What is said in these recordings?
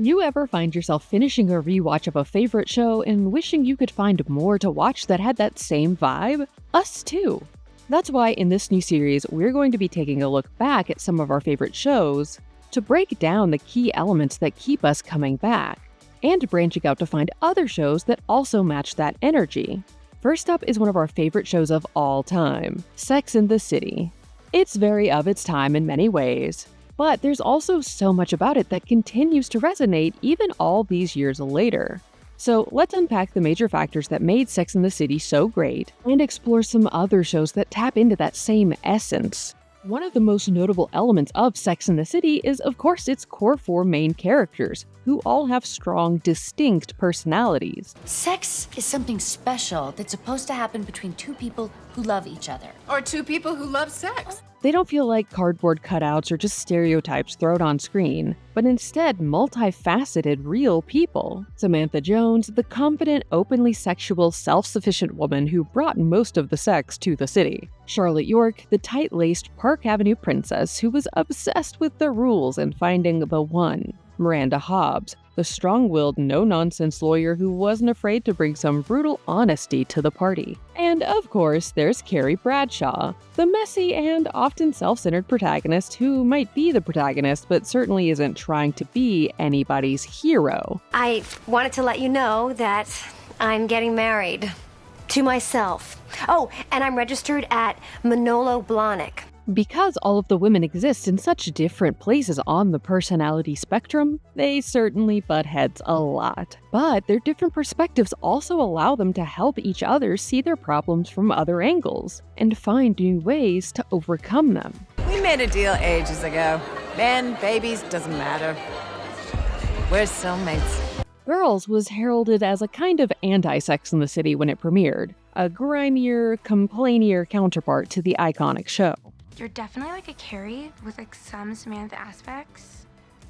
You ever find yourself finishing a rewatch of a favorite show and wishing you could find more to watch that had that same vibe? Us too! That's why in this new series, we're going to be taking a look back at some of our favorite shows to break down the key elements that keep us coming back, and branching out to find other shows that also match that energy. First up is one of our favorite shows of all time, Sex and the City. It's very of its time in many ways, but there's also so much about it that continues to resonate even all these years later. So let's unpack the major factors that made Sex and the City so great, and explore some other shows that tap into that same essence. One of the most notable elements of Sex and the City is, of course, its core 4 main characters, who all have strong, distinct personalities. Sex is something special that's supposed to happen between two people who love each other. Or two people who love sex. They don't feel like cardboard cutouts or just stereotypes thrown on screen, but instead multifaceted, real people. Samantha Jones, the confident, openly sexual, self-sufficient woman who brought most of the sex to the city. Charlotte York, the tight-laced Park Avenue princess who was obsessed with the rules and finding the one. Miranda Hobbs, the strong-willed, no-nonsense lawyer who wasn't afraid to bring some brutal honesty to the party. And of course, there's Carrie Bradshaw, the messy and often self-centered protagonist who might be the protagonist but certainly isn't trying to be anybody's hero. I wanted to let you know that I'm getting married. To myself. Oh, and I'm registered at Manolo Blahnik. Because all of the women exist in such different places on the personality spectrum, they certainly butt heads a lot. But their different perspectives also allow them to help each other see their problems from other angles, and find new ways to overcome them. We made a deal ages ago. Men, babies, doesn't matter. We're soulmates. Girls was heralded as a kind of anti-Sex and the City when it premiered, a grimier, complainier counterpart to the iconic show. You're definitely like a Carrie with like some Samantha aspects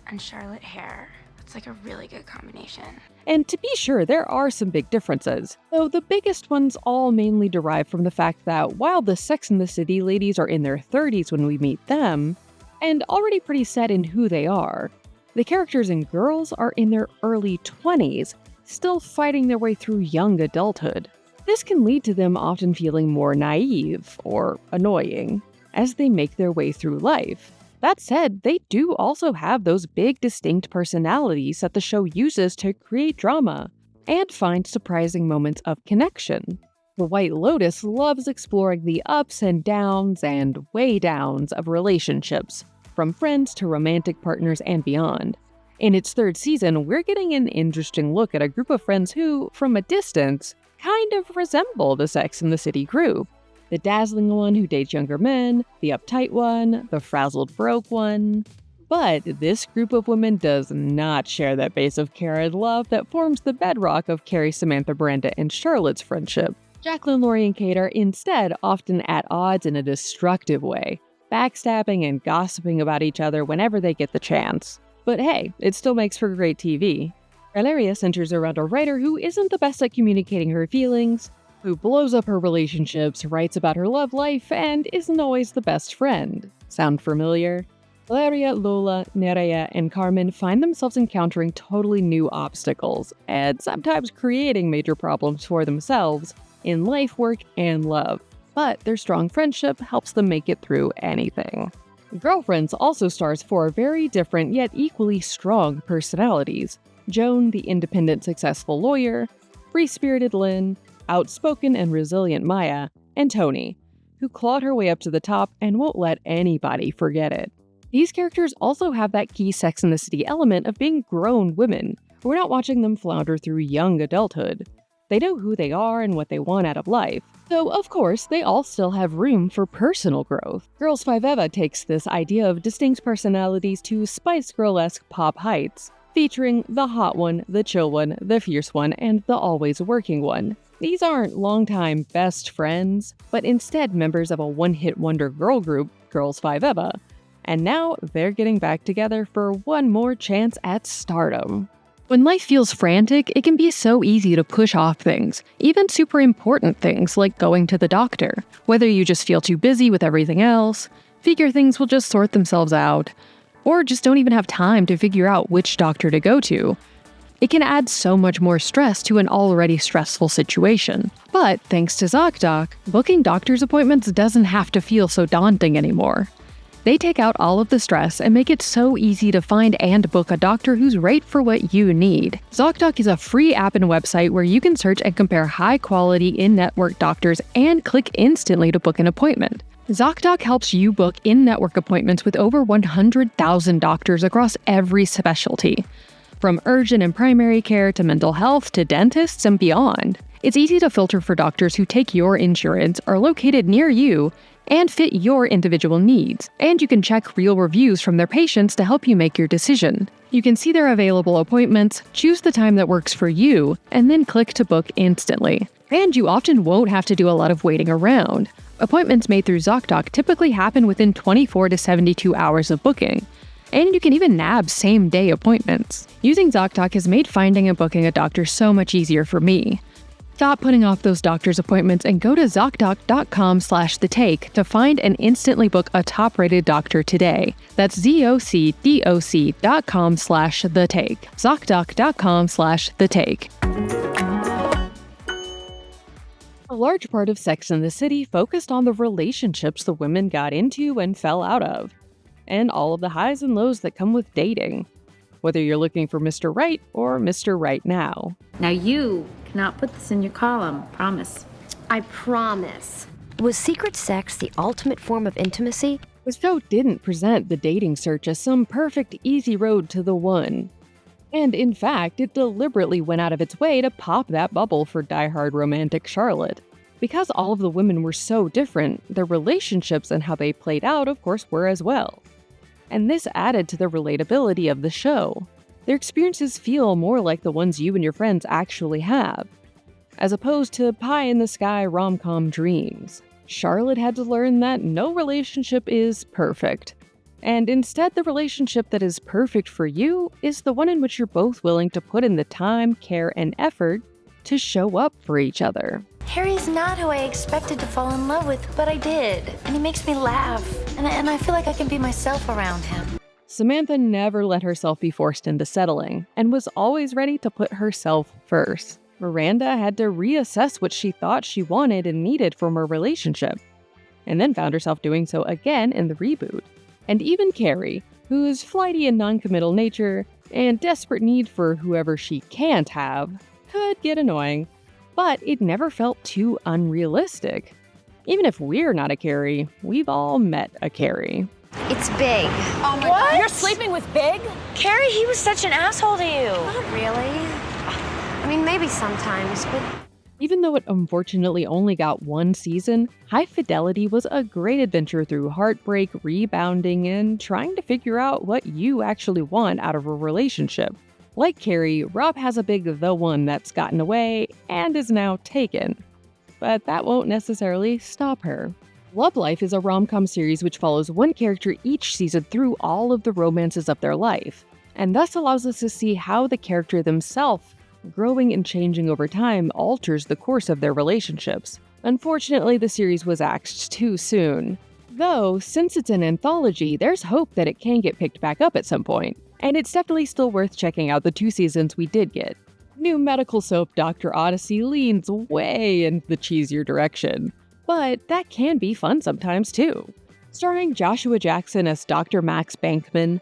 and Charlotte hair. It's like a really good combination. And to be sure, there are some big differences, though the biggest ones all mainly derive from the fact that while the Sex and the City ladies are in their 30s when we meet them, and already pretty set in who they are, the characters in Girls are in their early 20s, still fighting their way through young adulthood. This can lead to them often feeling more naive, or annoying, as they make their way through life. That said, they do also have those big distinct personalities that the show uses to create drama, and find surprising moments of connection. The White Lotus loves exploring the ups and downs and way downs of relationships, from friends to romantic partners and beyond. In its 3rd season, we're getting an interesting look at a group of friends who, from a distance, kind of resemble the Sex and the City group. The dazzling one who dates younger men, the uptight one, the frazzled broke one. But this group of women does not share that base of care and love that forms the bedrock of Carrie, Samantha, Brenda, and Charlotte's friendship. Jacqueline, Laurie, and Kate are instead often at odds in a destructive way, backstabbing and gossiping about each other whenever they get the chance. But hey, it still makes for great TV. Valeria centers around a writer who isn't the best at communicating her feelings, who blows up her relationships, writes about her love life, and isn't always the best friend. Sound familiar? Valeria, Lola, Nerea, and Carmen find themselves encountering totally new obstacles, and sometimes creating major problems for themselves in life, work, and love. But their strong friendship helps them make it through anything. Girlfriends also stars 4 very different yet equally strong personalities. Joan, the independent, successful lawyer, free-spirited Lynn, outspoken and resilient Maya, and Tony, who clawed her way up to the top and won't let anybody forget it. These characters also have that key Sex and the City element of being grown women. We're not watching them flounder through young adulthood. They know who they are and what they want out of life. Though, of course, they all still have room for personal growth. Girls 5 Eva takes this idea of distinct personalities to Spice Girl-esque pop heights, featuring the hot one, the chill one, the fierce one, and the always working one. These aren't longtime best friends, but instead members of a one-hit wonder girl group, Girls 5 Eva. And now they're getting back together for one more chance at stardom. When life feels frantic, it can be so easy to push off things, even super important things like going to the doctor. Whether you just feel too busy with everything else, figure things will just sort themselves out, or just don't even have time to figure out which doctor to go to. It can add so much more stress to an already stressful situation. But thanks to Zocdoc, booking doctor's appointments doesn't have to feel so daunting anymore. They take out all of the stress and make it so easy to find and book a doctor who's right for what you need. Zocdoc is a free app and website where you can search and compare high-quality in-network doctors and click instantly to book an appointment. Zocdoc helps you book in-network appointments with over 100,000 doctors across every specialty, from urgent and primary care to mental health to dentists and beyond. It's easy to filter for doctors who take your insurance, are located near you, and fit your individual needs. And you can check real reviews from their patients to help you make your decision. You can see their available appointments, choose the time that works for you, and then click to book instantly. And you often won't have to do a lot of waiting around. Appointments made through Zocdoc typically happen within 24 to 72 hours of booking. And you can even nab same-day appointments. Using Zocdoc has made finding and booking a doctor so much easier for me. Stop putting off those doctor's appointments and go to Zocdoc.com/thetake to find and instantly book a top-rated doctor today. That's ZocDoc.com/thetake. Zocdoc.com/thetake. A large part of Sex and the City focused on the relationships the women got into and fell out of, and all of the highs and lows that come with dating, whether you're looking for Mr. Right or Mr. Right now. Now you cannot put this in your column, promise. I promise. Was secret sex the ultimate form of intimacy? The show didn't present the dating search as some perfect, easy road to the one. And in fact, it deliberately went out of its way to pop that bubble for diehard romantic Charlotte. Because all of the women were so different, their relationships and how they played out, of course, were as well. And this added to the relatability of the show. Their experiences feel more like the ones you and your friends actually have, as opposed to pie-in-the-sky rom-com dreams. Charlotte had to learn that no relationship is perfect. And instead, the relationship that is perfect for you is the one in which you're both willing to put in the time, care, and effort to show up for each other. Harry's not who I expected to fall in love with, but I did. And he makes me laugh. And I feel like I can be myself around him. Samantha never let herself be forced into settling, and was always ready to put herself first. Miranda had to reassess what she thought she wanted and needed from her relationship, and then found herself doing so again in the reboot. And even Carrie, whose flighty and non-committal nature and desperate need for whoever she can't have, could get annoying, but it never felt too unrealistic. Even if we're not a Carrie, we've all met a Carrie. It's Big. Oh my God. You're sleeping with Big? Carrie, he was such an asshole to you. Not really. I mean, maybe sometimes, but... Even though it unfortunately only got one season, High Fidelity was a great adventure through heartbreak, rebounding, and trying to figure out what you actually want out of a relationship. Like Carrie, Rob has a big the one that's gotten away and is now taken. But that won't necessarily stop her. Love Life is a rom-com series which follows one character each season through all of the romances of their life, and thus allows us to see how the character themselves, growing and changing over time, alters the course of their relationships. Unfortunately, the series was axed too soon. Though, since it's an anthology, there's hope that it can get picked back up at some point, and it's definitely still worth checking out the 2 seasons we did get. New medical soap Dr. Odyssey leans way in the cheesier direction, but that can be fun sometimes too. Starring Joshua Jackson as Dr. Max Bankman,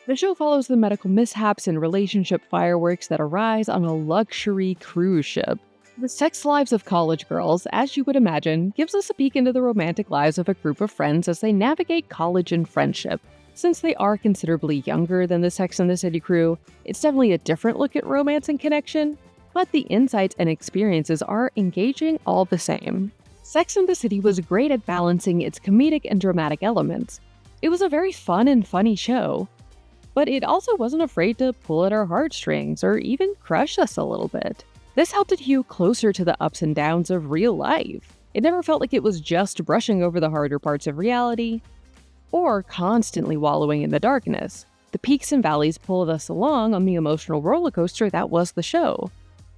the show follows the medical mishaps and relationship fireworks that arise on a luxury cruise ship. The sex lives of college girls, as you would imagine, gives us a peek into the romantic lives of a group of friends as they navigate college and friendship. Since they are considerably younger than the Sex and the City crew, it's definitely a different look at romance and connection, but the insights and experiences are engaging all the same. Sex and the City was great at balancing its comedic and dramatic elements. It was a very fun and funny show, but it also wasn't afraid to pull at our heartstrings or even crush us a little bit. This helped it hew closer to the ups and downs of real life. It never felt like it was just brushing over the harder parts of reality, or constantly wallowing in the darkness. The peaks and valleys pulled us along on the emotional roller coaster that was the show,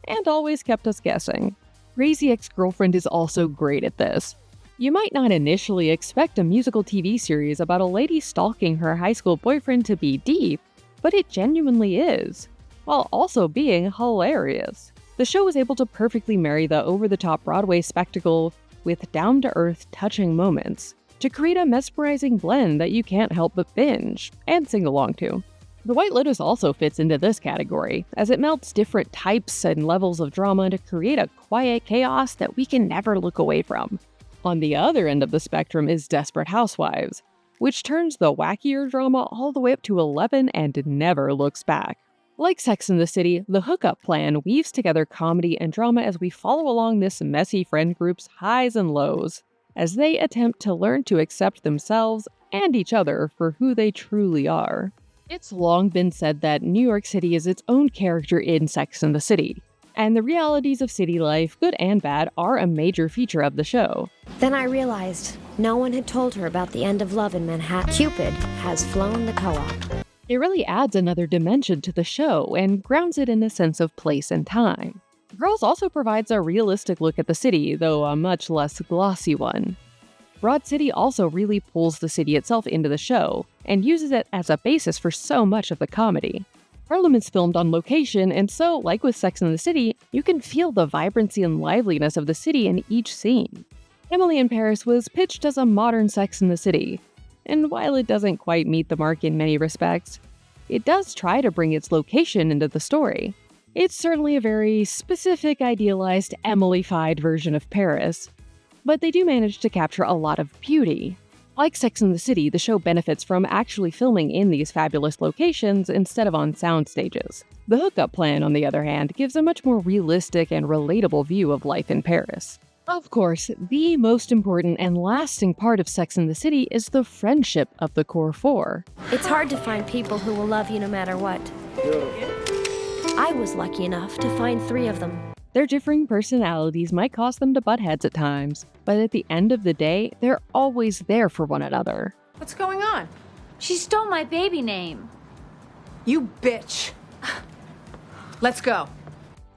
and always kept us guessing. Crazy Ex-Girlfriend is also great at this. You might not initially expect a musical TV series about a lady stalking her high school boyfriend to be deep, but it genuinely is, while also being hilarious. The show was able to perfectly marry the over-the-top Broadway spectacle with down-to-earth, touching moments to create a mesmerizing blend that you can't help but binge and sing along to. The White Lotus also fits into this category, as it melts different types and levels of drama to create a quiet chaos that we can never look away from. On the other end of the spectrum is Desperate Housewives, which turns the wackier drama all the way up to 11 and never looks back. Like Sex and the City, the hookup plan weaves together comedy and drama as we follow along this messy friend group's highs and lows, as they attempt to learn to accept themselves and each other for who they truly are. It's long been said that New York City is its own character in Sex and the City, and the realities of city life, good and bad, are a major feature of the show. Then I realized no one had told her about the end of love in Manhattan. Cupid has flown the co-op. It really adds another dimension to the show and grounds it in a sense of place and time. Girls also provides a realistic look at the city, though a much less glossy one. Broad City also really pulls the city itself into the show, and uses it as a basis for so much of the comedy. Harlem is filmed on location, and so, like with Sex and the City, you can feel the vibrancy and liveliness of the city in each scene. Emily in Paris was pitched as a modern Sex and the City, and while it doesn't quite meet the mark in many respects, it does try to bring its location into the story. It's certainly a very specific, idealized, Emily-fied version of Paris, but they do manage to capture a lot of beauty. Like Sex and the City, the show benefits from actually filming in these fabulous locations instead of on sound stages. The hookup plan, on the other hand, gives a much more realistic and relatable view of life in Paris. Of course, the most important and lasting part of Sex and the City is the friendship of the core four. It's hard to find people who will love you no matter what. I was lucky enough to find 3 of them. Their differing personalities might cause them to butt heads at times, but at the end of the day, they're always there for one another. What's going on? She stole my baby name. You bitch. Let's go.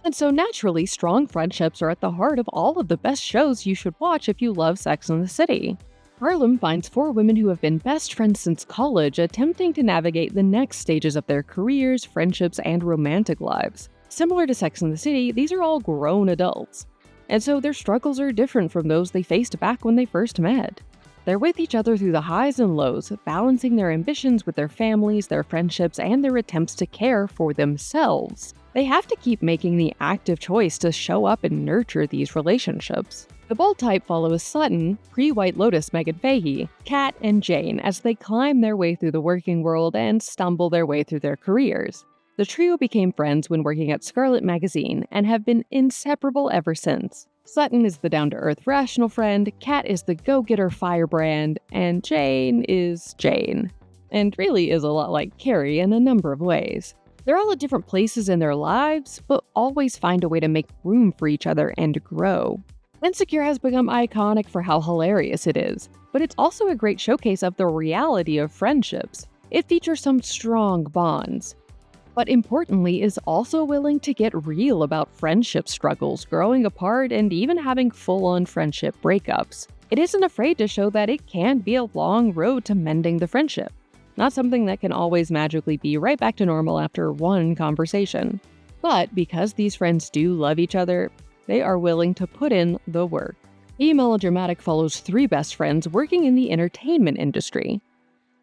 And so naturally, strong friendships are at the heart of all of the best shows you should watch if you love Sex and the City. Harlem finds 4 women who have been best friends since college attempting to navigate the next stages of their careers, friendships, and romantic lives. Similar to Sex and the City, these are all grown adults, and so their struggles are different from those they faced back when they first met. They're with each other through the highs and lows, balancing their ambitions with their families, their friendships, and their attempts to care for themselves. They have to keep making the active choice to show up and nurture these relationships. The bold type follows Sutton, pre-White Lotus Megan Fahey, Kat, and Jane as they climb their way through the working world and stumble their way through their careers. The trio became friends when working at Scarlet magazine and have been inseparable ever since. Sutton is the down-to-earth rational friend, Kat is the go-getter firebrand, and Jane is Jane. And really is a lot like Carrie in a number of ways. They're all at different places in their lives, but always find a way to make room for each other and grow. Insecure has become iconic for how hilarious it is, but it's also a great showcase of the reality of friendships. It features some strong bonds, but importantly is also willing to get real about friendship struggles, growing apart, and even having full-on friendship breakups. It isn't afraid to show that it can be a long road to mending the friendship, not something that can always magically be right back to normal after one conversation. But because these friends do love each other, they are willing to put in the work. The melodramatic follows 3 best friends working in the entertainment industry.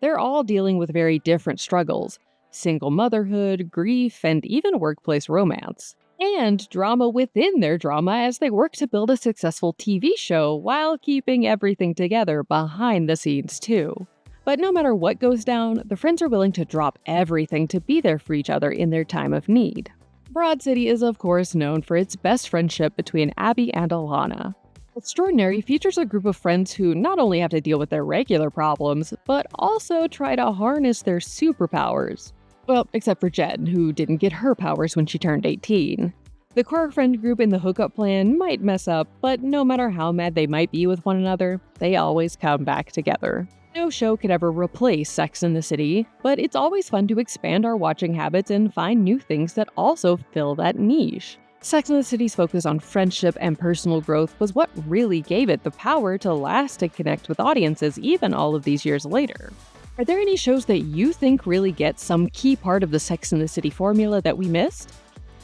They're all dealing with very different struggles: single motherhood, grief, and even workplace romance. And drama within their drama as they work to build a successful TV show while keeping everything together behind the scenes too. But no matter what goes down, the friends are willing to drop everything to be there for each other in their time of need. Broad City is of course known for its best friendship between Abby and Alana. Extraordinary features a group of friends who not only have to deal with their regular problems, but also try to harness their superpowers. Well, except for Jen, who didn't get her powers when she turned 18. The core friend group in the hookup plan might mess up, but no matter how mad they might be with one another, they always come back together. No show could ever replace Sex and the City, but it's always fun to expand our watching habits and find new things that also fill that niche. Sex and the City's focus on friendship and personal growth was what really gave it the power to last and connect with audiences even all of these years later. Are there any shows that you think really get some key part of the Sex and the City formula that we missed?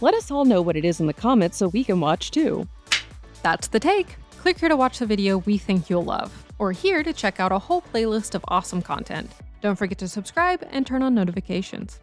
Let us all know what it is in the comments so we can watch too. That's The Take. Click here to watch the video we think you'll love, or here to check out a whole playlist of awesome content. Don't forget to subscribe and turn on notifications.